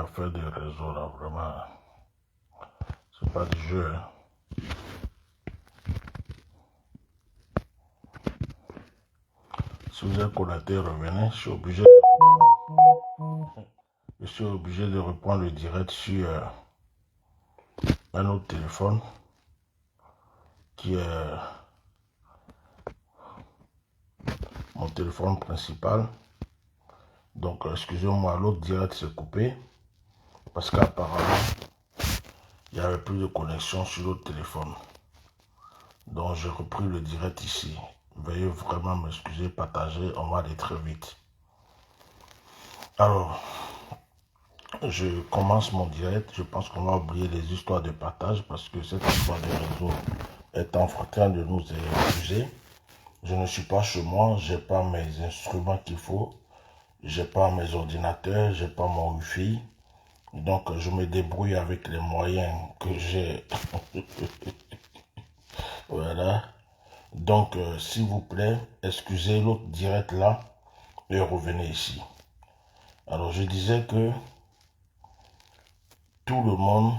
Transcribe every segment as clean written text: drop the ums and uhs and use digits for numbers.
affaire de réseau là, vraiment, c'est pas du jeu. Hein. Si vous êtes connecté, revenez. Je suis obligé de reprendre le direct sur un autre téléphone qui est mon téléphone principal. Donc, excusez-moi, l'autre direct s'est coupé parce qu'apparemment, il n'y avait plus de connexion sur l'autre téléphone. Donc, j'ai repris le direct ici. Veuillez vraiment m'excuser, partager, on va aller très vite. Alors, je commence mon direct. Je pense qu'on va oublier les histoires de partage parce que cette histoire de réseau est en train de nous épuiser. Je ne suis pas chez moi, j'ai pas mes instruments qu'il faut, j'ai pas mes ordinateurs, j'ai pas mon wifi. Donc, je me débrouille avec les moyens que j'ai. Voilà. Donc, s'il vous plaît, excusez l'autre direct là et revenez ici. Alors, je disais que tout le monde,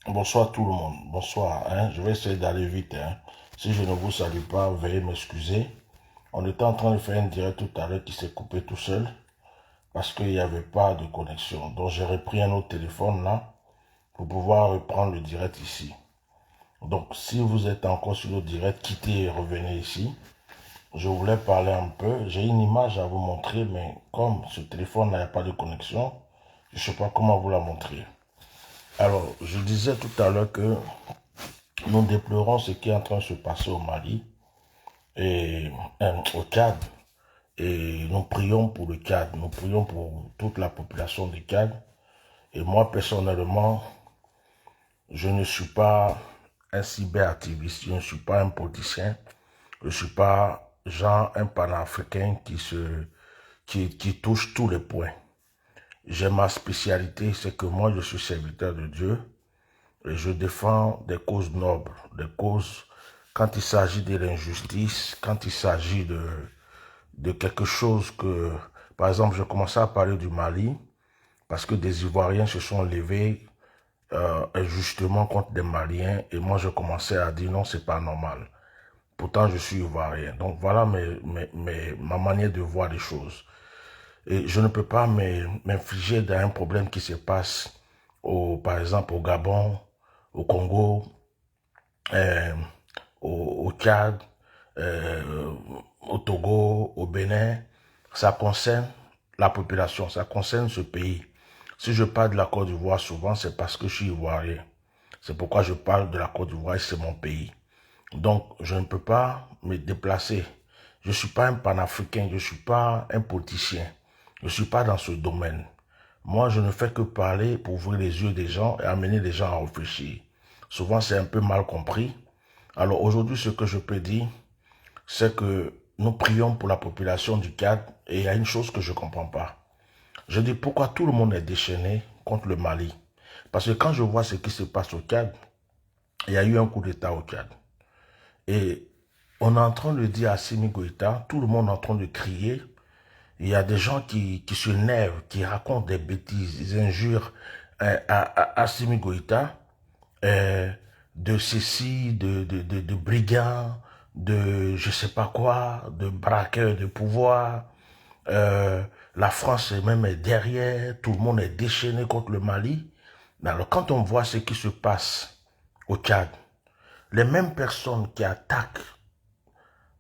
bonsoir tout le monde, bonsoir, hein, je vais essayer d'aller vite, hein. Si je ne vous salue pas, veuillez m'excuser. On était en train de faire un direct tout à l'heure qui s'est coupé tout seul parce qu'il n'y avait pas de connexion. Donc, j'ai repris un autre téléphone là pour pouvoir reprendre le direct ici. Donc, si vous êtes encore sur le direct, quittez et revenez ici. Je voulais parler un peu. J'ai une image à vous montrer, mais comme ce téléphone n'a pas de connexion, je ne sais pas comment vous la montrer. Alors, je disais tout à l'heure que nous déplorons ce qui est en train de se passer au Mali et au Tchad. Et nous prions pour le Tchad, nous prions pour toute la population du Tchad. Et moi, personnellement, je ne suis pas un cyberactiviste, je ne suis pas un politicien, je ne suis pas genre un panafricain qui touche tous les points. J'ai ma spécialité, c'est que moi je suis serviteur de Dieu et je défends des causes nobles, des causes quand il s'agit de l'injustice, quand il s'agit de quelque chose que, par exemple, je commençais à parler du Mali parce que des Ivoiriens se sont levés injustement contre des Maliens et moi je commençais à dire non, c'est pas normal. Pourtant je suis Ivoirien. Donc voilà ma manière de voir les choses. Et je ne peux pas m'infliger d'un problème qui se passe par exemple au Gabon, au Congo, euh, au Tchad, au Togo, au Bénin. Ça concerne la population, ça concerne ce pays. Si je parle de la Côte d'Ivoire souvent, c'est parce que je suis ivoirien. C'est pourquoi je parle de la Côte d'Ivoire, c'est mon pays. Donc, je ne peux pas me déplacer. Je ne suis pas un panafricain, je ne suis pas un politicien. Je ne suis pas dans ce domaine. Moi, je ne fais que parler pour ouvrir les yeux des gens et amener les gens à réfléchir. Souvent, c'est un peu mal compris. Alors aujourd'hui, ce que je peux dire, c'est que nous prions pour la population du Tchad et il y a une chose que je ne comprends pas. Je dis pourquoi tout le monde est déchaîné contre le Mali. Parce que quand je vois ce qui se passe au Tchad, il y a eu un coup d'État au Tchad. Et on est en train de dire à Assimi Goïta, tout le monde est en train de crier. Il y a des gens qui se nervent, qui racontent des bêtises, des injures à Assimi Goïta, de ceci, de brigands, de je sais pas quoi, de braqueurs de pouvoir. La France même est derrière, tout le monde est déchaîné contre le Mali. Mais alors quand on voit ce qui se passe au Tchad, les mêmes personnes qui attaquent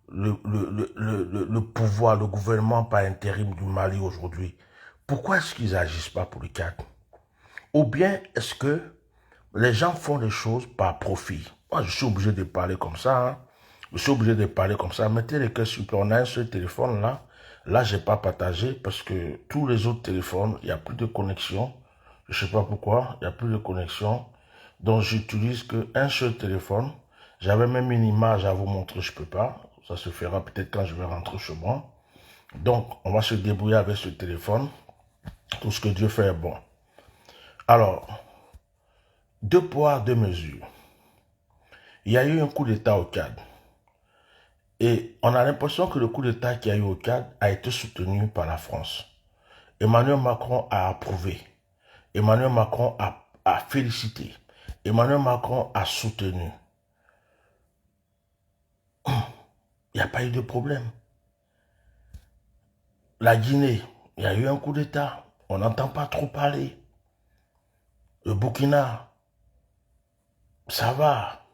le pouvoir, le gouvernement par intérim du Mali aujourd'hui, pourquoi est-ce qu'ils n'agissent pas pour le Tchad? Ou bien est-ce que les gens font les choses par profit? Moi, je suis obligé de parler comme ça. Hein. Je suis obligé de parler comme ça. Mettez les cœurs sur le on a un seul téléphone là. Là, je n'ai pas partagé parce que tous les autres téléphones, il n'y a plus de connexion. Je ne sais pas pourquoi, il n'y a plus de connexion. Donc, j'utilise qu'un seul téléphone. J'avais même une image à vous montrer, je ne peux pas. Ça se fera peut-être quand je vais rentrer chez moi. Donc, on va se débrouiller avec ce téléphone. Tout ce que Dieu fait est bon. Alors, deux poids, deux mesures. Il y a eu un coup d'État au Tchad. Et on a l'impression que le coup d'État qu'il y a eu au Tchad a été soutenu par la France. Emmanuel Macron a approuvé. Emmanuel Macron a félicité. Emmanuel Macron a soutenu. Il n'y a pas eu de problème. La Guinée, il y a eu un coup d'État. On n'entend pas trop parler. Le Burkina, ça va.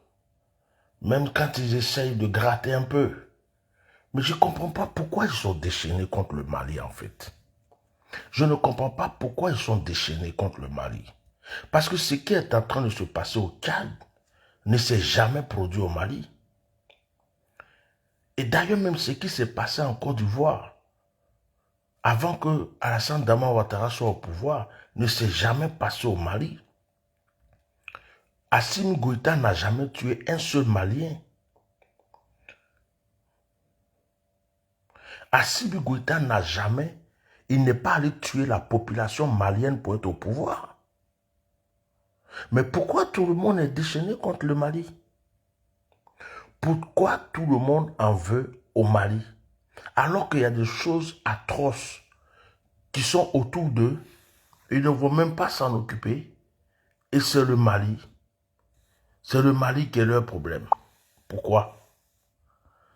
Même quand ils essayent de gratter un peu. Mais je ne comprends pas pourquoi ils sont déchaînés contre le Mali, en fait. Je ne comprends pas pourquoi ils sont déchaînés contre le Mali. Parce que ce qui est en train de se passer au Tchad ne s'est jamais produit au Mali. Et d'ailleurs, même ce qui s'est passé en Côte d'Ivoire, avant que Alassane Dramane Ouattara soit au pouvoir, ne s'est jamais passé au Mali. Assimi Goïta n'a jamais tué un seul Malien. Assimi Goïta n'a jamais, il n'est pas allé tuer la population malienne pour être au pouvoir. Mais pourquoi tout le monde est déchaîné contre le Mali? Pourquoi tout le monde en veut au Mali? Alors qu'il y a des choses atroces qui sont autour d'eux, ils ne vont même pas s'en occuper. Et c'est le Mali. C'est le Mali qui est leur problème. Pourquoi?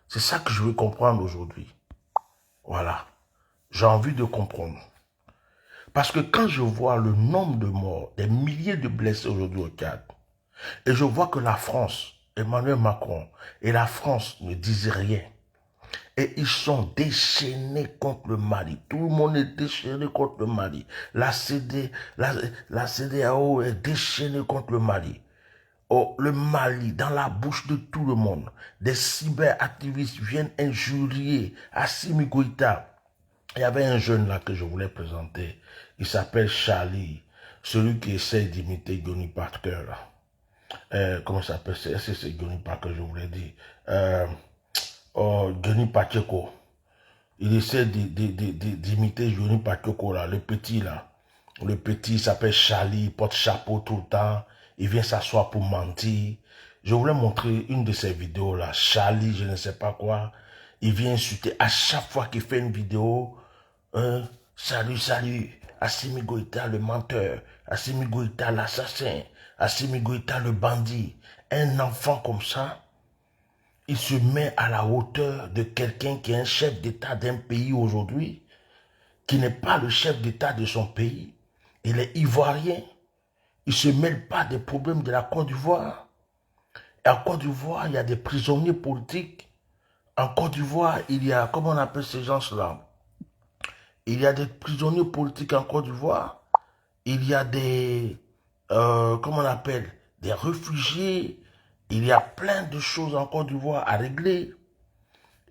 C'est ça que je veux comprendre aujourd'hui. Voilà. J'ai envie de comprendre. Parce que quand je vois le nombre de morts, des milliers de blessés aujourd'hui au Tchad, et je vois que la France, Emmanuel Macron et la France ne disent rien, et ils sont déchaînés contre le Mali. Tout le monde est déchaîné contre le Mali. La CEDEAO est déchaînée contre le Mali. Oh, le Mali, dans la bouche de tout le monde, des cyberactivistes viennent injurier Assimi Goïta. Il y avait un jeune là que je voulais présenter. Il s'appelle Charlie, celui qui essaie d'imiter Johnny Parker. Comment ça s'appelle? C'est Johnny Parker, je voulais dire. Johnny Pacheco. Il essaie d'imiter Johnny Pacheco là, le petit là. Le petit s'appelle Charlie, il porte chapeau tout le temps. Il vient s'asseoir pour mentir. Je voulais montrer une de ces vidéos là. Charlie, je ne sais pas quoi. Il vient insulter à chaque fois qu'il fait une vidéo. Salut, Assimi Goïta le menteur. Assimi Goïta l'assassin. Assimi Goïta le bandit. Un enfant comme ça, il se met à la hauteur de quelqu'un qui est un chef d'État d'un pays aujourd'hui, qui n'est pas le chef d'État de son pays. Il est ivoirien. Il ne se mêle pas des problèmes de la Côte d'Ivoire. Et en Côte d'Ivoire, il y a des prisonniers politiques. En Côte d'Ivoire, il y a, comment on appelle ces gens-là? Il y a des prisonniers politiques en Côte d'Ivoire. Il y a des, comment on appelle, des réfugiés. Il y a plein de choses en Côte d'Ivoire à régler.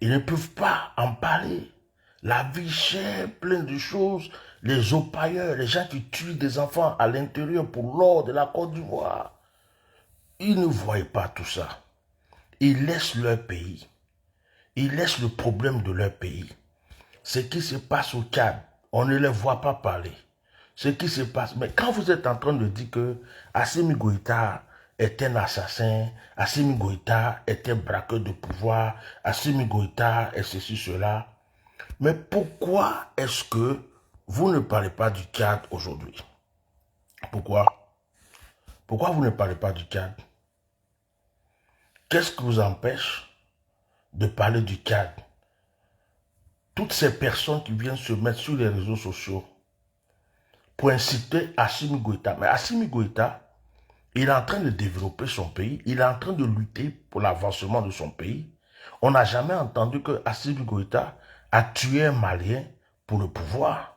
Ils ne peuvent pas en parler. La vie chère, plein de choses. Les opailleurs, les gens qui tuent des enfants à l'intérieur pour l'or de la Côte d'Ivoire. Ils ne voient pas tout ça. Ils laissent leur pays. Ils laissent le problème de leur pays. Ce qui se passe au Tchad, on ne les voit pas parler. Ce qui se passe. Mais quand vous êtes en train de dire que Assimi Goïta est un assassin, Assimi Goïta est un braqueur de pouvoir, Assimi Goïta est ceci, cela. Mais pourquoi est-ce que vous ne parlez pas du Tchad aujourd'hui? Pourquoi? Pourquoi vous ne parlez pas du Tchad? Qu'est-ce qui vous empêche de parler du Tchad? Toutes ces personnes qui viennent se mettre sur les réseaux sociaux pour inciter Assimi Goïta. Mais Assimi Goïta, il est en train de développer son pays, il est en train de lutter pour l'avancement de son pays. On n'a jamais entendu que Assimi Goïta a tué un Malien pour le pouvoir.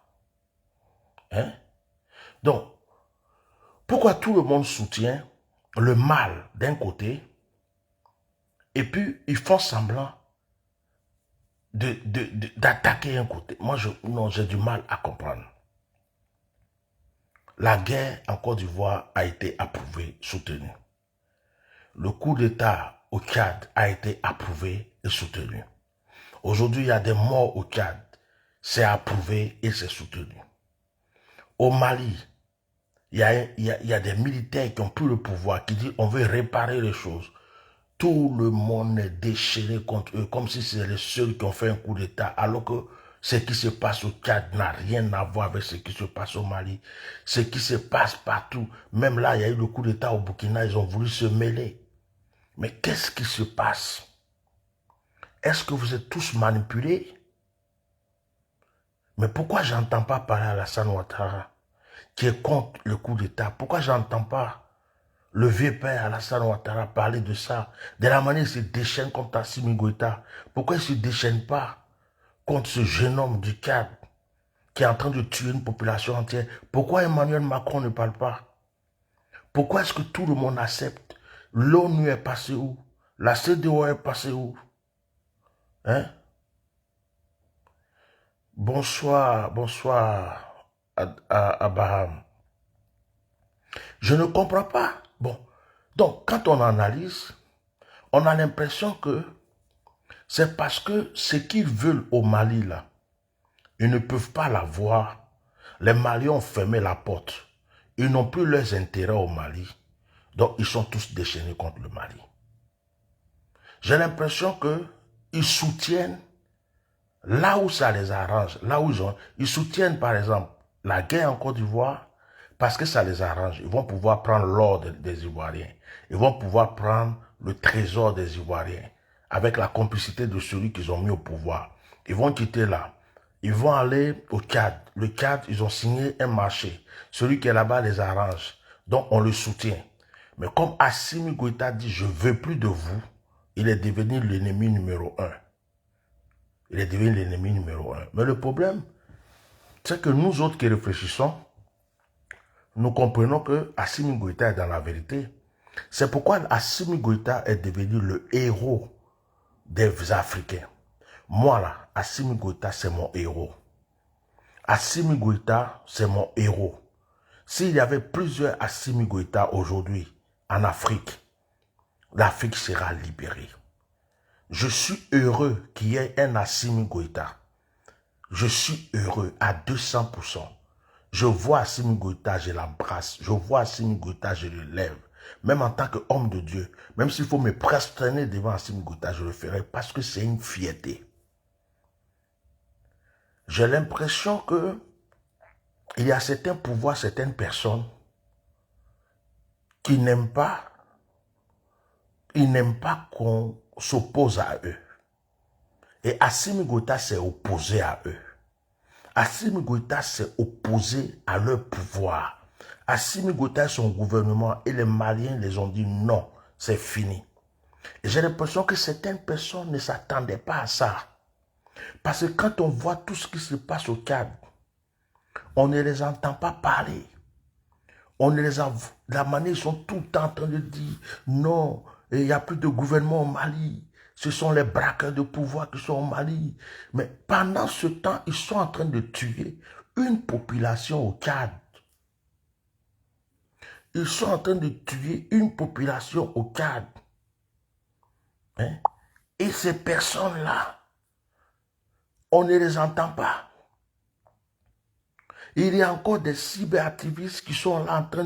Hein? Donc, pourquoi tout le monde soutient le mal d'un côté et puis ils font semblant d'attaquer un côté? Moi, j'ai du mal à comprendre. La guerre en Côte d'Ivoire a été approuvée, soutenue. Le coup d'État au Tchad a été approuvé et soutenu. Aujourd'hui, il y a des morts au Tchad. C'est approuvé et c'est soutenu. Au Mali, il y a des militaires qui ont pris le pouvoir, qui disent on veut réparer les choses. Tout le monde est déchaîné contre eux, comme si c'est les seuls qui ont fait un coup d'État, alors que Ce qui se passe au Tchad n'a rien à voir avec ce qui se passe au Mali. Ce qui se passe partout, même là, il y a eu le coup d'État au Burkina, ils ont voulu se mêler. Mais qu'est-ce qui se passe? Est-ce que vous êtes tous manipulés? Mais pourquoi j'entends pas parler à Alassane Ouattara, qui est contre le coup d'État? Pourquoi j'entends pas le vieux père Alassane Ouattara parler de ça? De la manière il se déchaîne contre Assimi Goïta. Pourquoi il ne se déchaîne pas contre ce jeune homme du Tchad qui est en train de tuer une population entière? Pourquoi Emmanuel Macron ne parle pas? Pourquoi est-ce que tout le monde accepte? L'ONU est passée où? La CEDEAO est passée où? Hein? Bonsoir, bonsoir, Abraham. Je ne comprends pas. Bon, donc quand on analyse, on a l'impression que c'est parce que ce qu'ils veulent au Mali, là, ils ne peuvent pas l'avoir. Les Maliens ont fermé la porte. Ils n'ont plus leurs intérêts au Mali. Donc, ils sont tous déchaînés contre le Mali. J'ai l'impression qu'ils soutiennent là où ça les arrange, là où ils soutiennent par exemple la guerre en Côte d'Ivoire parce que ça les arrange. Ils vont pouvoir prendre l'or des Ivoiriens. Ils vont pouvoir prendre le trésor des Ivoiriens avec la complicité de celui qu'ils ont mis au pouvoir. Ils vont quitter là. Ils vont aller au Tchad. Le Tchad, ils ont signé un marché. Celui qui est là-bas les arrange. Donc on le soutient. Mais comme Assimi Goïta dit, je ne veux plus de vous, il est devenu l'ennemi numéro 1. Il est devenu l'ennemi numéro 1. Mais le problème, c'est que nous autres qui réfléchissons, nous comprenons que Assimi Goïta est dans la vérité. C'est pourquoi Assimi Goïta est devenu le héros des Africains. Moi là, Assimi Goïta, c'est mon héros. Assimi Goïta, c'est mon héros. S'il y avait plusieurs Assimi Goïta aujourd'hui en Afrique, l'Afrique sera libérée. Je suis heureux qu'il y ait un Assimi Goïta. Je suis heureux à 200%. Je vois Assimi Goïta, je l'embrasse. Je vois Assimi Goïta, je le lève. Même en tant qu'homme de Dieu, même s'il faut me prosterner devant Assimi Goïta, je le ferai parce que c'est une fierté. J'ai l'impression que il y a certains pouvoirs, certaines personnes qui n'aiment pas, qu'on s'oppose à eux. Et Assimi Goïta s'est opposé à eux. Assimi Goïta s'est opposé à leur pouvoir. Assimi Goïta et son gouvernement et les Maliens les ont dit non, c'est fini. Et j'ai l'impression que certaines personnes ne s'attendaient pas à ça. Parce que quand on voit tout ce qui se passe au Tchad, on ne les entend pas parler. On ne les a, la manière, ils sont tout le temps en train de dire non, il n'y a plus de gouvernement au Mali. Ce sont les braqueurs de pouvoir qui sont au Mali. Mais pendant ce temps, ils sont en train de tuer une population au Tchad. Ils sont en train de tuer une population au Tchad. Hein? Et ces personnes-là, on ne les entend pas. Il y a encore des cyberactivistes qui sont là en train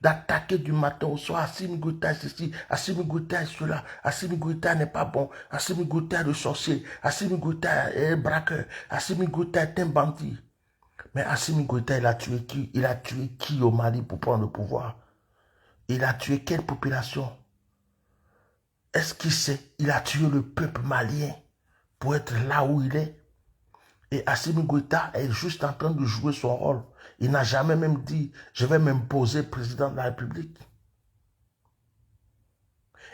d'attaquer du matin au soir. Assimi Goïta est ceci, Assimi Goïta est cela, Assimi Goïta n'est pas bon, Assimi Goïta est le sorcier, Assimi Goïta est un braqueur, Assimi Goïta est un bandit. Mais Assimi Goïta, il a tué qui? Il a tué qui au Mali pour prendre le pouvoir? Il a tué quelle population? Est-ce qu'il sait? Il a tué le peuple malien pour être là où il est. Et Assimi Goïta est juste en train de jouer son rôle. Il n'a jamais même dit, je vais m'imposer président de la République.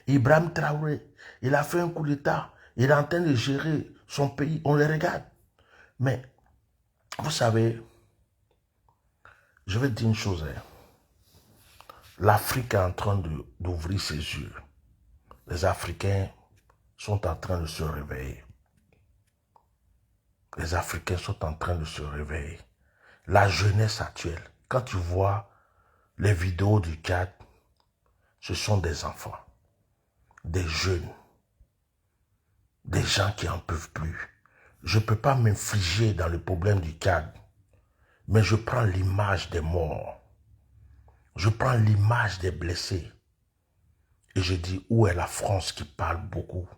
Ibrahim Traoré, il a fait un coup d'État. Il est en train de gérer son pays. On le regarde. Mais, vous savez, je vais dire une chose. Hein. L'Afrique est en train d'ouvrir ses yeux. Les Africains sont en train de se réveiller. Les Africains sont en train de se réveiller. La jeunesse actuelle, quand tu vois les vidéos du Tchad, ce sont des enfants, des jeunes, des gens qui n'en peuvent plus. Je ne peux pas m'infliger dans le problème du Tchad, mais je prends l'image des morts. Je prends l'image des blessés. Et je dis, où est la France qui parle beaucoup?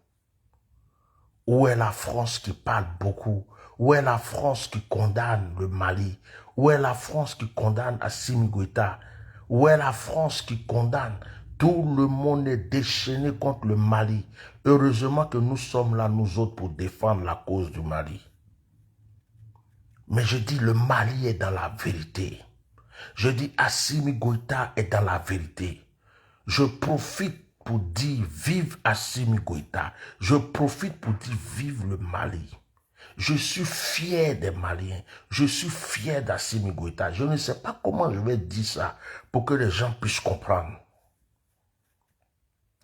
Où est la France qui parle beaucoup? Où est la France qui condamne le Mali? Où est la France qui condamne Assimi Goïta? Où est la France qui condamne? Tout le monde est déchaîné contre le Mali. Heureusement que nous sommes là, nous autres, pour défendre la cause du Mali. Mais je dis, le Mali est dans la vérité. Je dis, Assimi Goïta est dans la vérité. Je profite pour dire, vive Assimi Goïta. Je profite pour dire, vive le Mali. Je suis fier des Maliens. Je suis fier d'Assimi Goïta. Je ne sais pas comment je vais dire ça pour que les gens puissent comprendre.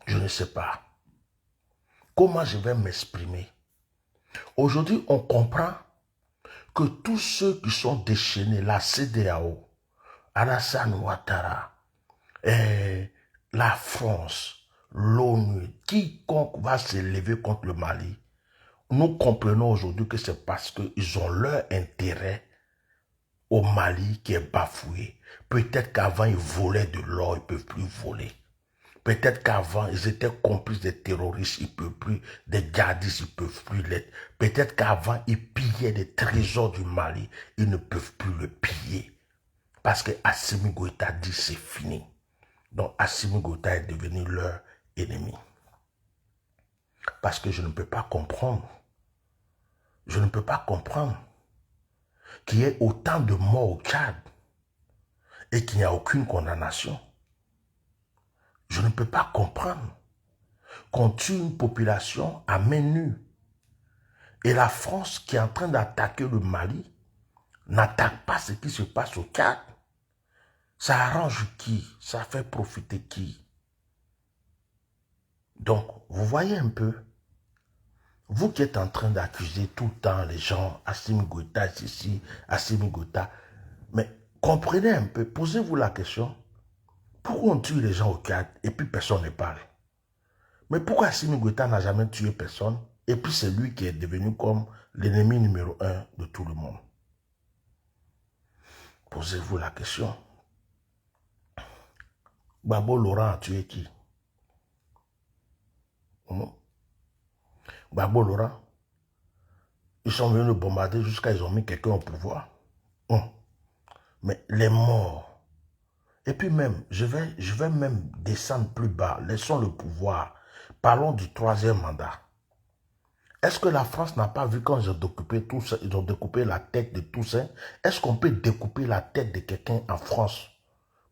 Je ne sais pas. Comment je vais m'exprimer? Aujourd'hui, on comprend que tous ceux qui sont déchaînés, la CEDEAO, Alassane Ouattara, la France, l'ONU, quiconque va s'élever contre le Mali, nous comprenons aujourd'hui que c'est parce qu'ils ont leur intérêt au Mali qui est bafoué. Peut-être qu'avant, ils volaient de l'or, ils ne peuvent plus voler. Peut-être qu'avant, ils étaient complices des terroristes, ils ne peuvent plus, des djihadistes, ils ne peuvent plus l'être. Peut-être qu'avant, ils pillaient des trésors du Mali, ils ne peuvent plus le piller. Parce que Assimi Goïta dit c'est fini. Donc Assimi Goïta est devenu leur ennemi. Parce que je ne peux pas comprendre. Je ne peux pas comprendre qu'il y ait autant de morts au Tchad et qu'il n'y a aucune condamnation. Je ne peux pas comprendre qu'on tue une population à main nue. Et la France qui est en train d'attaquer le Mali n'attaque pas ce qui se passe au Tchad. Ça arrange qui? Ça fait profiter qui? Donc, vous voyez un peu, vous qui êtes en train d'accuser tout le temps les gens, Assimi Goïta, ici, Assimi Goïta, mais comprenez un peu, posez-vous la question, pourquoi on tue les gens au Tchad et puis personne ne parle? Mais pourquoi Assimi Goïta n'a jamais tué personne et puis c'est lui qui est devenu comme l'ennemi numéro 1 de tout le monde? Posez-vous la question. Gbagbo Laurent a tué qui? Gbagbo Laurent, ils sont venus le bombarder jusqu'à ils ont mis quelqu'un au pouvoir. Mais les morts. Et puis même, je vais même descendre plus bas. Laissons le pouvoir. Parlons du 3e mandat. Est-ce que la France n'a pas vu quand ils ont découpé la tête de Toussaint? Est-ce qu'on peut découper la tête de quelqu'un en France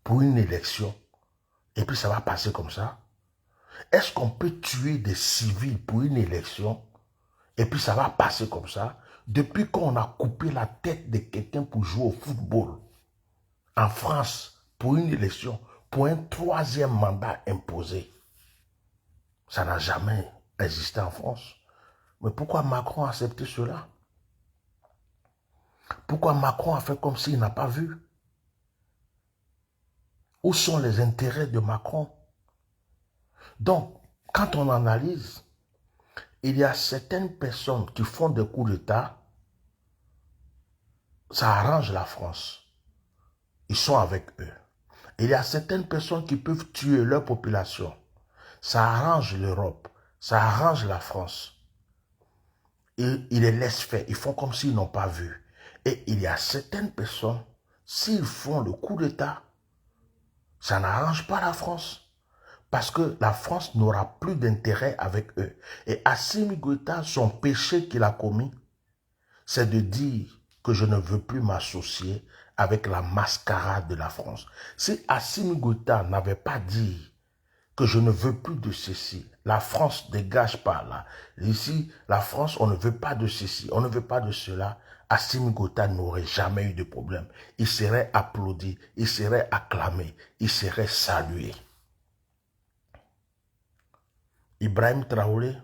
pour une élection? Et puis ça va passer comme ça? Est-ce qu'on peut tuer des civils pour une élection? Et puis ça va passer comme ça? Depuis qu'on a coupé la tête de quelqu'un pour jouer au football en France pour une élection, pour un 3e mandat imposé, ça n'a jamais existé en France. Mais pourquoi Macron a accepté cela? Pourquoi Macron a fait comme s'il n'a pas vu? Où sont les intérêts de Macron? Donc, quand on analyse, il y a certaines personnes qui font des coups d'État, ça arrange la France. Ils sont avec eux. Il y a certaines personnes qui peuvent tuer leur population. Ça arrange l'Europe, ça arrange la France. Ils les laissent faire, ils font comme s'ils n'ont pas vu. Et il y a certaines personnes, s'ils font le coup d'État, ça n'arrange pas la France. Parce que la France n'aura plus d'intérêt avec eux. Et Assimi Goïta, son péché qu'il a commis, c'est de dire que je ne veux plus m'associer avec la mascarade de la France. Si Assimi Goïta n'avait pas dit que je ne veux plus de ceci, la France dégage par là. Ici, la France, on ne veut pas de ceci, on ne veut pas de cela. Assimi Goïta n'aurait jamais eu de problème. Il serait applaudi, il serait acclamé, il serait salué. Ibrahim Traoré,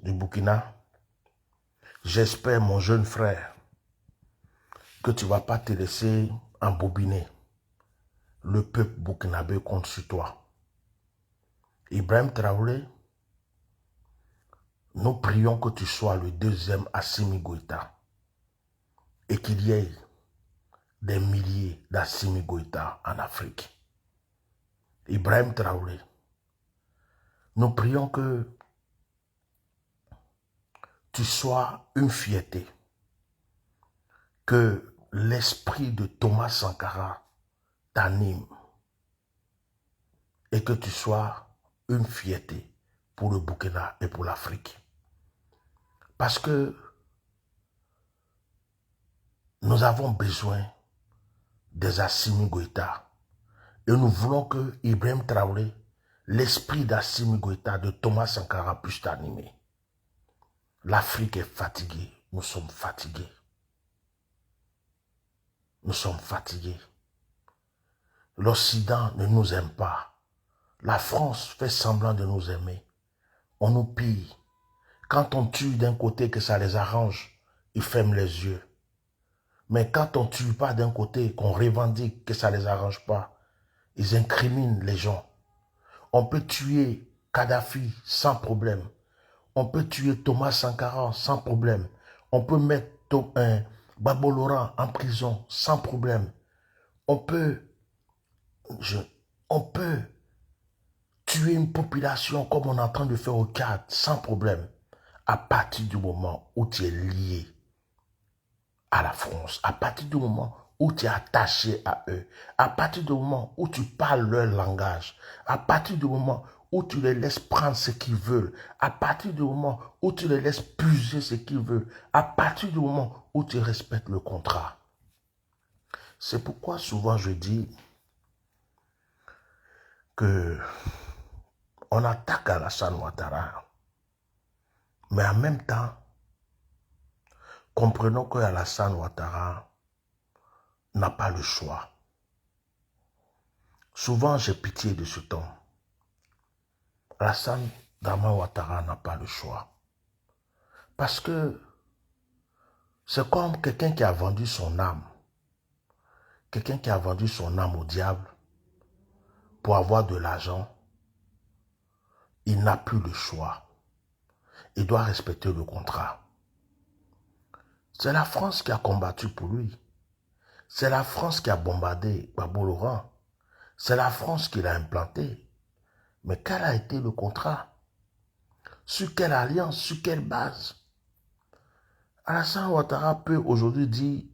du Burkina, j'espère, mon jeune frère, que tu ne vas pas te laisser embobiner. Le peuple burkinabé compte sur toi. Ibrahim Traoré, nous prions que tu sois le 2e Assimi Goïta et qu'il y ait des milliers d'Assimi Goïta en Afrique. Ibrahim Traoré, nous prions que tu sois une fierté, que l'esprit de Thomas Sankara t'anime et que tu sois une fierté pour le Burkina et pour l'Afrique. Parce que nous avons besoin des Assimi Goïta et nous voulons que Ibrahim Traoré, l'esprit d'Assimi Goïta, de Thomas Sankara puisse t'animer. L'Afrique est fatiguée, nous sommes fatigués. Nous sommes fatigués. L'Occident ne nous aime pas. La France fait semblant de nous aimer. On nous pille. Quand on tue d'un côté que ça les arrange, ils ferment les yeux. Mais quand on ne tue pas d'un côté, qu'on revendique que ça ne les arrange pas, ils incriminent les gens. On peut tuer Kadhafi sans problème. On peut tuer Thomas Sankara sans problème. On peut mettre Gbagbo Laurent en prison sans problème. On peut tuer une population comme on est en train de faire au Tchad sans problème. À partir du moment où tu es lié à la France, à partir du moment où tu es attaché à eux, à partir du moment où tu parles leur langage, à partir du moment où tu les laisses prendre ce qu'ils veulent, à partir du moment où tu les laisses puiser ce qu'ils veulent, à partir du moment où tu respectes le contrat. C'est pourquoi souvent je dis que on attaque Alassane Ouattara, mais en même temps, comprenons que Alassane Ouattara n'a pas le choix. Souvent, j'ai pitié de ce temps. Alassane Ouattara n'a pas le choix. Parce que c'est comme quelqu'un qui a vendu son âme. Quelqu'un qui a vendu son âme au diable pour avoir de l'argent. Il n'a plus le choix. Il doit respecter le contrat. C'est la France qui a combattu pour lui. C'est la France qui a bombardé Gbagbo Laurent. C'est la France qui l'a implanté. Mais quel a été le contrat? Sur quelle alliance? Sur quelle base? Alassane Ouattara peut aujourd'hui dire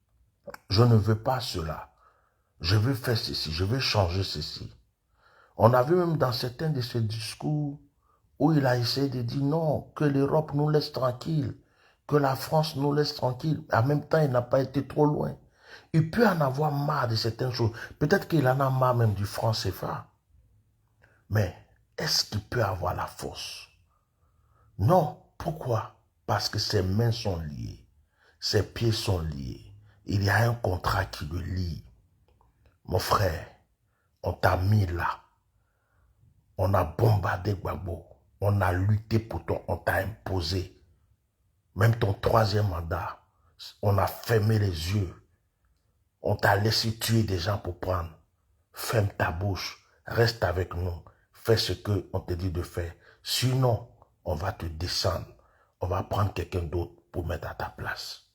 « Je ne veux pas cela. Je veux faire ceci. Je veux changer ceci. » On a vu même dans certains de ses discours où il a essayé de dire non, que l'Europe nous laisse tranquille, que la France nous laisse tranquille. En même temps, il n'a pas été trop loin. Il peut en avoir marre de certaines choses. Peut-être qu'il en a marre même du franc CFA. Mais est-ce qu'il peut avoir la force? Non. Pourquoi? Parce que ses mains sont liées. Ses pieds sont liés. Il y a un contrat qui le lie. Mon frère, on t'a mis là. On a bombardé Gbagbo. On a lutté pour toi. On t'a imposé. Même ton troisième mandat, on a fermé les yeux. On t'a laissé tuer des gens pour prendre. Ferme ta bouche. Reste avec nous. Fais ce qu'on te dit de faire. Sinon, on va te descendre. On va prendre quelqu'un d'autre pour mettre à ta place.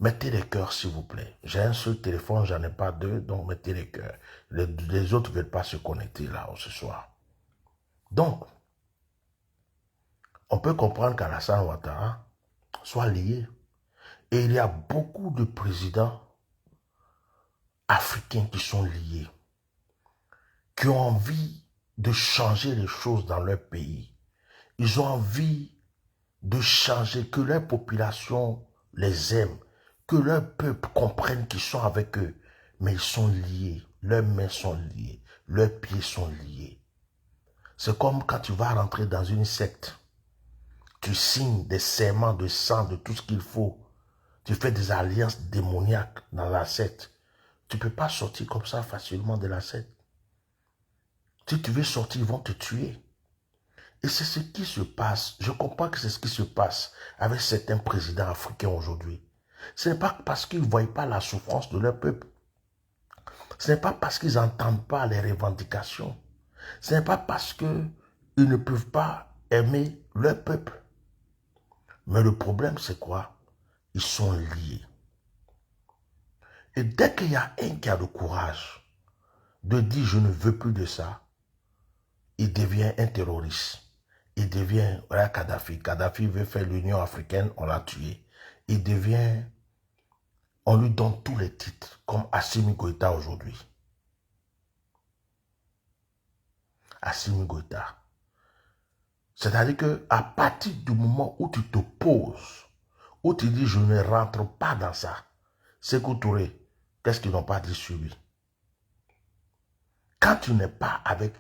Mettez les cœurs, s'il vous plaît. J'ai un seul téléphone, j'en ai pas deux, donc mettez les cœurs. Les autres ne veulent pas se connecter là ce soir. Donc, on peut comprendre qu'Alassane Ouattara soit lié. Et il y a beaucoup de présidents africains qui sont liés, qui ont envie de changer les choses dans leur pays. Ils ont envie de changer, que leur population les aime, que leur peuple comprenne qu'ils sont avec eux. Mais ils sont liés, leurs mains sont liées, leurs pieds sont liés. C'est comme quand tu vas rentrer dans une secte. Tu signes des serments de sang, de tout ce qu'il faut. Tu fais des alliances démoniaques dans la secte. Tu ne peux pas sortir comme ça facilement de la secte. Si tu veux sortir, ils vont te tuer. Et c'est ce qui se passe. Je comprends que c'est ce qui se passe avec certains présidents africains aujourd'hui. Ce n'est pas parce qu'ils ne voient pas la souffrance de leur peuple. Ce n'est pas parce qu'ils n'entendent pas les revendications. Ce n'est pas parce qu'ils ne peuvent pas aimer leur peuple. Mais le problème, c'est quoi? Ils sont liés. Et dès qu'il y a un qui a le courage de dire « je ne veux plus de ça », il devient un terroriste. Il devient, voilà Kadhafi. Kadhafi veut faire l'Union africaine, on l'a tué. Il devient, on lui donne tous les titres, comme Assimi Goïta aujourd'hui. Assimi Goïta. C'est-à-dire qu'à partir du moment où tu te poses, où tu dis je ne rentre pas dans ça, Sékou Touré, qu'est-ce qu'ils n'ont pas dit sur lui? Quand tu n'es pas avec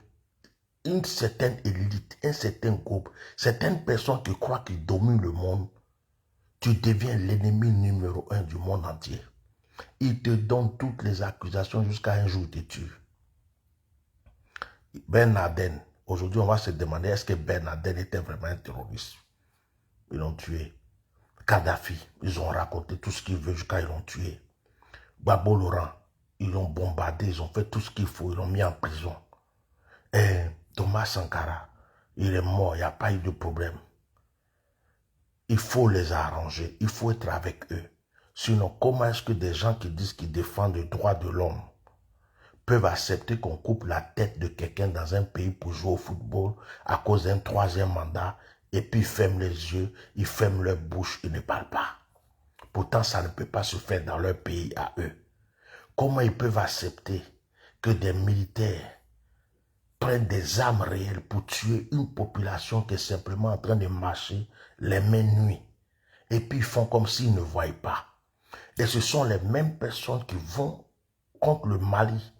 une certaine élite, un certain groupe, certaines personnes qui croient qu'ils dominent le monde, tu deviens l'ennemi numéro 1 du monde entier. Ils te donnent toutes les accusations jusqu'à un jour où ils te tuent. Ben Laden, aujourd'hui on va se demander est-ce que Ben Laden était vraiment un terroriste? Ils l'ont tué. Kadhafi, ils ont raconté tout ce qu'ils veulent jusqu'à ils l'ont tué. Babo Laurent, ils l'ont bombardé, ils ont fait tout ce qu'il faut, ils l'ont mis en prison. Et Thomas Sankara, il est mort, il n'y a pas eu de problème. Il faut les arranger, il faut être avec eux. Sinon, comment est-ce que des gens qui disent qu'ils défendent les droits de l'homme peuvent accepter qu'on coupe la tête de quelqu'un dans un pays pour jouer au football à cause d'un troisième mandat et puis ils ferment les yeux, ils ferment leur bouche, ils ne parlent pas. Pourtant, ça ne peut pas se faire dans leur pays à eux. Comment ils peuvent accepter que des militaires prennent des armes réelles pour tuer une population qui est simplement en train de marcher les mains nues et puis ils font comme s'ils ne voient pas. Et ce sont les mêmes personnes qui vont contre le Mali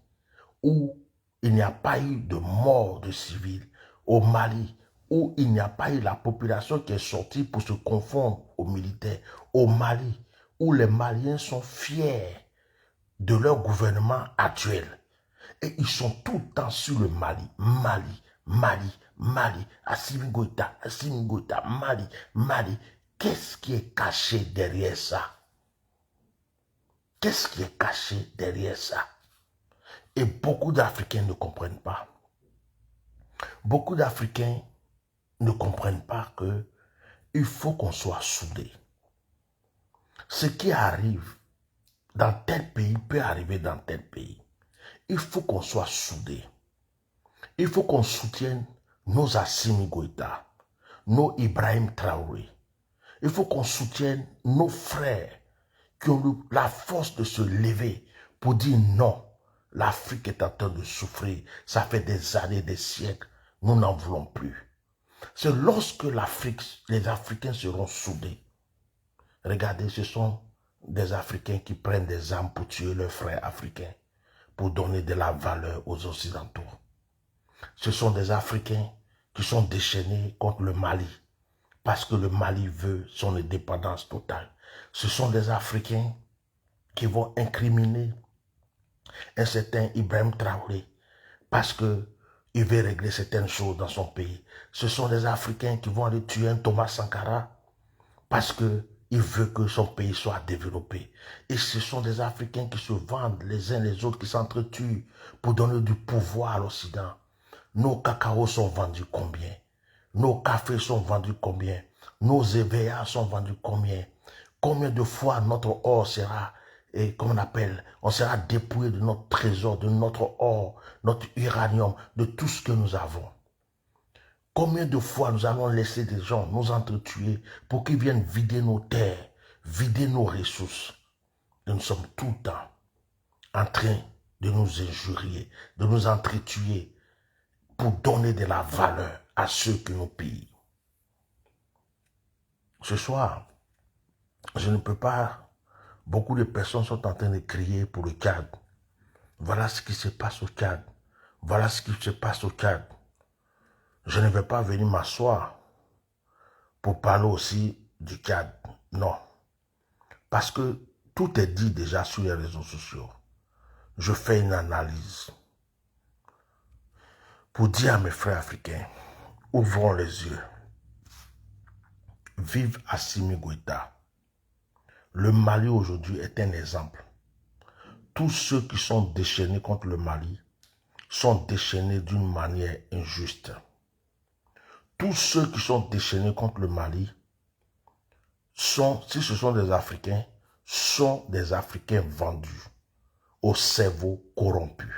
où il n'y a pas eu de mort de civils, au Mali où il n'y a pas eu la population qui est sortie pour se confondre aux militaires, au Mali où les Maliens sont fiers de leur gouvernement actuel. Et ils sont tout le temps sur le Mali, Assimi Goïta, Mali. Qu'est-ce qui est caché derrière ça? Qu'est-ce qui est caché derrière ça? Et beaucoup d'Africains ne comprennent pas. Beaucoup d'Africains ne comprennent pas que il faut qu'on soit soudés. Ce qui arrive dans tel pays peut arriver dans tel pays. Il faut qu'on soit soudés. Il faut qu'on soutienne nos Assimi Goïta, nos Ibrahim Traoré. Il faut qu'on soutienne nos frères qui ont la force de se lever pour dire non. L'Afrique est en train de souffrir. Ça fait des années, des siècles. Nous n'en voulons plus. C'est lorsque les Africains seront soudés. Regardez, ce sont des Africains qui prennent des armes pour tuer leurs frères africains, pour donner de la valeur aux Occidentaux. Ce sont des Africains qui sont déchaînés contre le Mali, parce que le Mali veut son indépendance totale. Ce sont des Africains qui vont incriminer un certain Ibrahim Traoré, parce qu'il veut régler certaines choses dans son pays. Ce sont des Africains qui vont aller tuer un Thomas Sankara, parce qu'il veut que son pays soit développé. Et ce sont des Africains qui se vendent les uns les autres, qui s'entretuent pour donner du pouvoir à l'Occident. Nos cacaos sont vendus combien? Nos cafés sont vendus combien? Nos EVA sont vendus combien? Combien de fois notre or sera, comment on appelle, on sera dépouillé de notre trésor, de notre or, notre uranium, de tout ce que nous avons? Combien de fois nous allons laisser des gens nous entretuer pour qu'ils viennent vider nos terres, vider nos ressources? Et nous sommes tout le temps en train de nous injurier, de nous entretuer pour donner de la valeur à ceux qui nous pillent. Ce soir, je ne peux pas, beaucoup de personnes sont en train de crier pour le Tchad. Voilà ce qui se passe au Tchad. Voilà ce qui se passe au Tchad. Je ne vais pas venir m'asseoir pour parler aussi du Tchad. Non. Parce que tout est dit déjà sur les réseaux sociaux. Je fais une analyse pour dire à mes frères africains, ouvrons les yeux. Vive Assimi Goïta. Le Mali aujourd'hui est un exemple. Tous ceux qui sont déchaînés contre le Mali sont déchaînés d'une manière injuste. Tous ceux qui sont déchaînés contre le Mali sont, si ce sont des Africains, sont des Africains vendus au cerveau corrompu.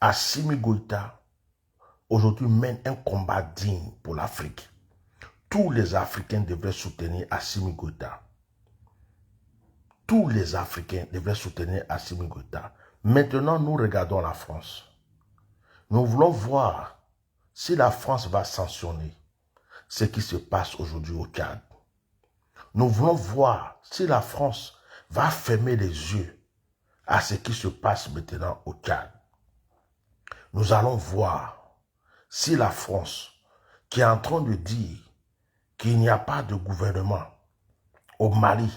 Assimi Goïta aujourd'hui mène un combat digne pour l'Afrique. Tous les Africains devraient soutenir Assimi Goïta. Tous les Africains devraient soutenir Assimi Goïta. Maintenant, nous regardons la France. Nous voulons voir si la France va sanctionner ce qui se passe aujourd'hui au Tchad. Nous voulons voir si la France va fermer les yeux à ce qui se passe maintenant au Tchad. Nous allons voir si la France, qui est en train de dire qu'il n'y a pas de gouvernement au Mali,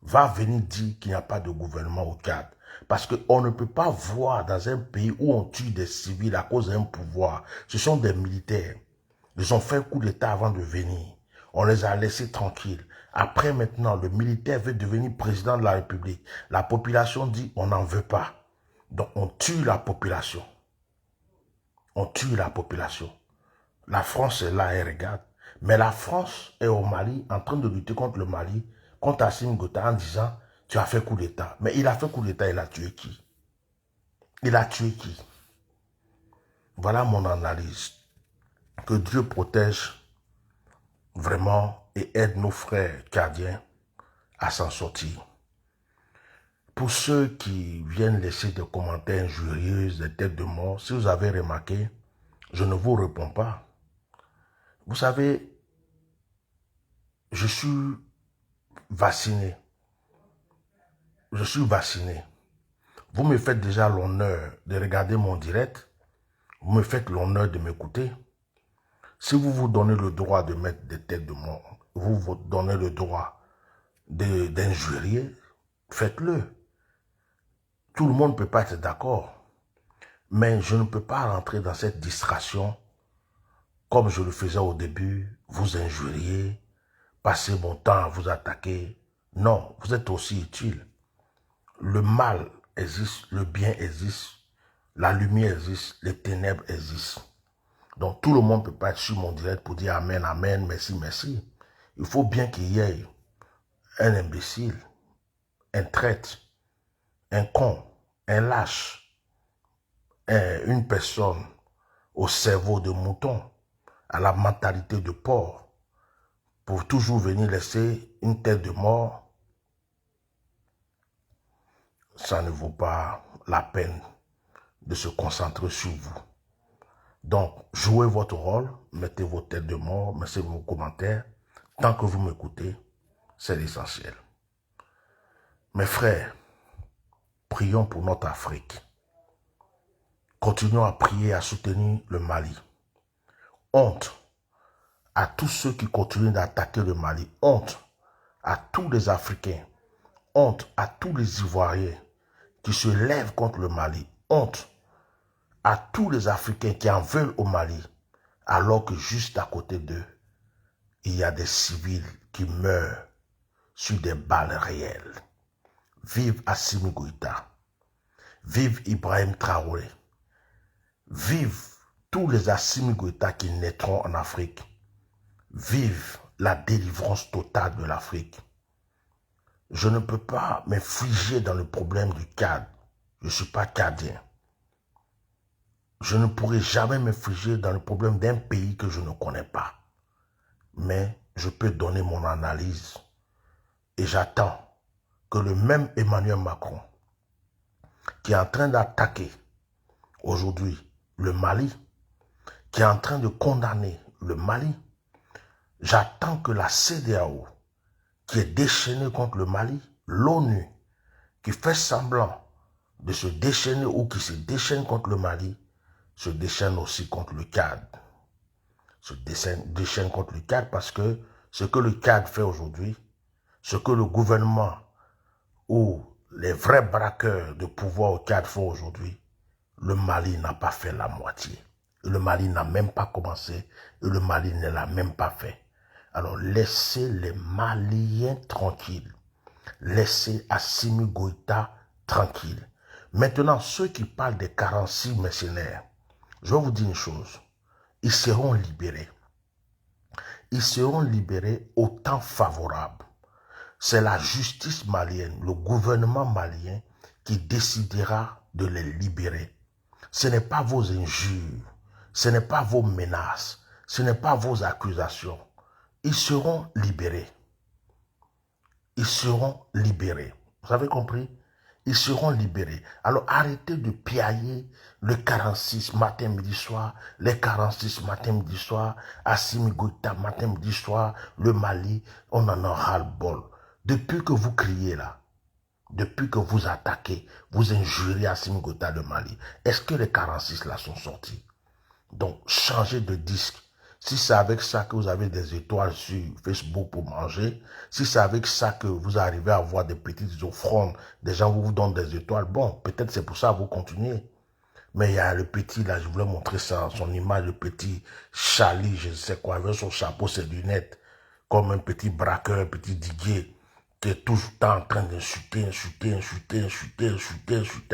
va venir dire qu'il n'y a pas de gouvernement au Tchad. Parce qu'on ne peut pas voir dans un pays où on tue des civils à cause d'un pouvoir. Ce sont des militaires. Ils ont fait un coup d'État avant de venir. On les a laissés tranquilles. Après maintenant, le militaire veut devenir président de la République. La population dit on n'en veut pas. Donc on tue la population. On tue la population. La France est là, elle regarde. Mais la France est au Mali en train de lutter contre le Mali, contre Assimi Goïta en disant tu as fait coup d'État. Mais il a fait coup d'État, il a tué qui? Il a tué qui? Voilà mon analyse. Que Dieu protège vraiment et aide nos frères tchadiens à s'en sortir. Pour ceux qui viennent laisser des commentaires injurieux, des têtes de mort, si vous avez remarqué, je ne vous réponds pas. Vous savez, je suis vacciné. Je suis vacciné. Vous me faites déjà l'honneur de regarder mon direct. Vous me faites l'honneur de m'écouter. Si vous vous donnez le droit de mettre des têtes de mort, vous vous donnez le droit d'injurier, faites-le. Tout le monde ne peut pas être d'accord. Mais je ne peux pas rentrer dans cette distraction comme je le faisais au début, vous injurier, passer mon temps à vous attaquer. Non, vous êtes aussi utile. Le mal existe, le bien existe, la lumière existe, les ténèbres existent. Donc tout le monde ne peut pas être sur mon direct pour dire amen, amen, merci, merci. Il faut bien qu'il y ait un imbécile, un traître, un con, un lâche, une personne au cerveau de mouton, à la mentalité de porc, pour toujours venir laisser une tête de mort. Ça ne vaut pas la peine de se concentrer sur vous. Donc, jouez votre rôle, mettez vos têtes de mort, mettez vos commentaires. Tant que vous m'écoutez, c'est l'essentiel. Mes frères, prions pour notre Afrique. Continuons à prier, à soutenir le Mali. Honte à tous ceux qui continuent d'attaquer le Mali. Honte à tous les Africains. Honte à tous les Ivoiriens qui se lèvent contre le Mali. Honte à tous les Africains qui en veulent au Mali, alors que juste à côté d'eux, il y a des civils qui meurent sur des balles réelles. Vive Assimi Goïta. Vive Ibrahim Traoré. Vive tous les Assimi Goïta qui naîtront en Afrique. Vive la délivrance totale de l'Afrique. Je ne peux pas m'infliger dans le problème du Tchad. Je ne suis pas tchadien. Je ne pourrai jamais m'infliger dans le problème d'un pays que je ne connais pas. Mais je peux donner mon analyse. Et j'attends que le même Emmanuel Macron, qui est en train d'attaquer aujourd'hui le Mali, qui est en train de condamner le Mali, j'attends que la CEDEAO, qui est déchaînée contre le Mali, l'ONU, qui fait semblant de se déchaîner ou qui se déchaîne contre le Mali, se déchaîne aussi contre le Tchad. Se déchaîne contre le Tchad parce que ce que le Tchad fait aujourd'hui, ce que le gouvernement ou les vrais braqueurs de pouvoir au Tchad font aujourd'hui, le Mali n'a pas fait la moitié. Le Mali n'a même pas commencé et le Mali ne l'a même pas fait. Alors laissez les Maliens tranquilles. Laissez Assimi Goïta tranquille. Maintenant, ceux qui parlent des 46 mercenaires, je vais vous dire une chose. Ils seront libérés. Ils seront libérés au temps favorable. C'est la justice malienne, le gouvernement malien qui décidera de les libérer. Ce n'est pas vos injures, Ce n'est pas vos menaces, ce n'est pas vos accusations. Ils seront libérés. Ils seront libérés. Vous avez compris? Ils seront libérés. Alors arrêtez de piailler le 46 matin, midi, soir, les 46 matin, midi, soir, Assimi Goïta matin, midi, soir, le Mali, on en a ras-le-bol. Depuis que vous criez là, depuis que vous attaquez, vous injuriez Assimi Goïta de Mali, est-ce que les 46 là sont sortis? Donc, changez de disque. Si c'est avec ça que vous avez des étoiles sur Facebook pour manger, si c'est avec ça que vous arrivez à avoir des petites offrandes, des gens vous donnent des étoiles, bon, peut-être c'est pour ça que vous continuez. Mais il y a le petit, là, je voulais montrer ça, son image, le petit Charlie, je ne sais quoi, avec son chapeau, ses lunettes, comme un petit braqueur, un petit diguier, qui est tout le temps en train d'insulter,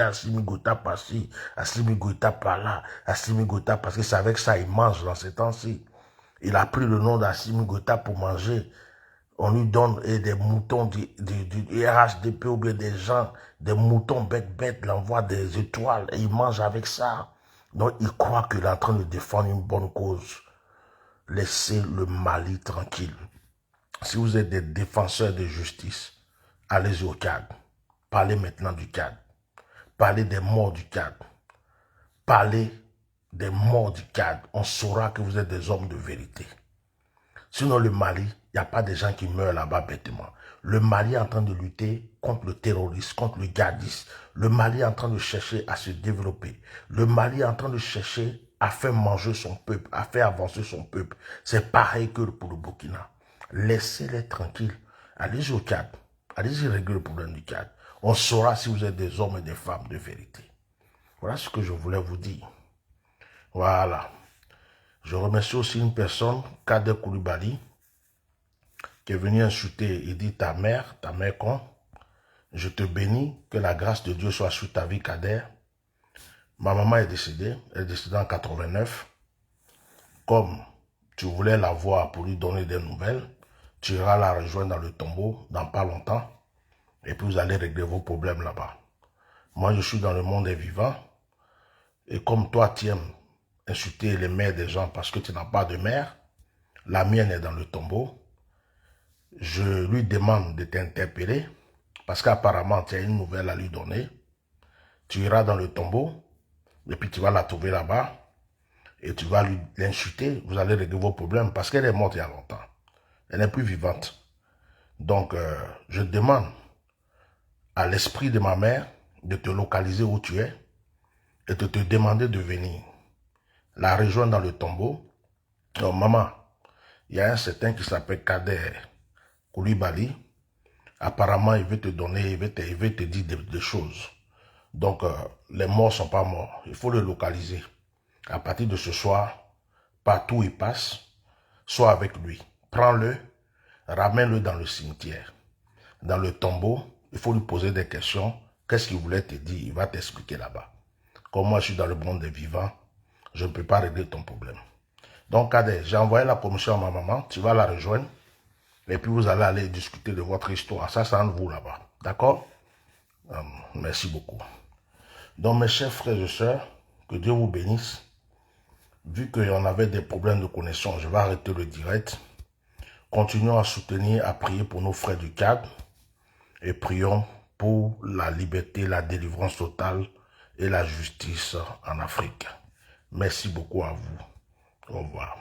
Assimi Goïta par-ci, Assimi Goïta par-là, Assimi Goïta, parce que c'est avec ça il mange dans ces temps-ci. Il a pris le nom d'Assimi Goïta pour manger. On lui donne des moutons du RHDP ou bien des gens, des moutons bêtes, il envoie des étoiles et il mange avec ça. Donc il croit qu'il est en train de défendre une bonne cause. Laissez le Mali tranquille. Si vous êtes des défenseurs de justice, allez au CAD. Parlez maintenant du CAD. Parlez des morts du CAD. Parlez des morts du CAD. On saura que vous êtes des hommes de vérité. Sinon, le Mali, il n'y a pas de gens qui meurent là-bas bêtement. Le Mali est en train de lutter contre le terrorisme, contre le djihadisme. Le Mali est en train de chercher à se développer. Le Mali est en train de chercher à faire manger son peuple, à faire avancer son peuple. C'est pareil que pour le Burkina. Laissez-les tranquilles. Allez-y au Tchad. Allez-y régler le problème du Tchad. On saura si vous êtes des hommes et des femmes de vérité. Voilà ce que je voulais vous dire. Voilà. Je remercie aussi une personne, Kader Koulibaly, qui est venu insulter. Il dit ta mère con. Je te bénis, que la grâce de Dieu soit sur ta vie, Kader. Ma maman est décédée, elle est décédée en 89. Comme tu voulais la voir pour lui donner des nouvelles, tu iras la rejoindre dans le tombeau dans pas longtemps. Et puis vous allez régler vos problèmes là-bas. Moi, je suis dans le monde des vivants. Et comme toi, tu aimes insulter les mères des gens parce que tu n'as pas de mère, la mienne est dans le tombeau. Je lui demande de t'interpeller parce qu'apparemment, tu as une nouvelle à lui donner. Tu iras dans le tombeau et puis tu vas la trouver là-bas et tu vas l'insulter. Vous allez régler vos problèmes parce qu'elle est morte il y a longtemps. Elle n'est plus vivante. Donc, je demande à l'esprit de ma mère de te localiser où tu es et de te demander de venir la rejoindre dans le tombeau. Donc, maman, il y a un certain qui s'appelle Kader Koulibaly. Apparemment, il veut te donner, il veut te dire des choses. Donc, les morts ne sont pas morts. Il faut le localiser. À partir de ce soir, partout où il passe, sois avec lui. Prends-le, ramène-le dans le cimetière. Dans le tombeau, il faut lui poser des questions. Qu'est-ce qu'il voulait te dire? Il va t'expliquer là-bas. Comme moi, je suis dans le monde des vivants, je ne peux pas régler ton problème. Donc, Kader, j'ai envoyé la commission à ma maman. Tu vas la rejoindre. Et puis, vous allez aller discuter de votre histoire. Ça, c'est entre vous là-bas. D'accord? Merci beaucoup. Donc, mes chers frères et sœurs, que Dieu vous bénisse. Vu qu'on avait des problèmes de connexion, je vais arrêter le direct. Continuons à soutenir, à prier pour nos frères du CAD. Et prions pour la liberté, la délivrance totale et la justice en Afrique. Merci beaucoup à vous. Au revoir.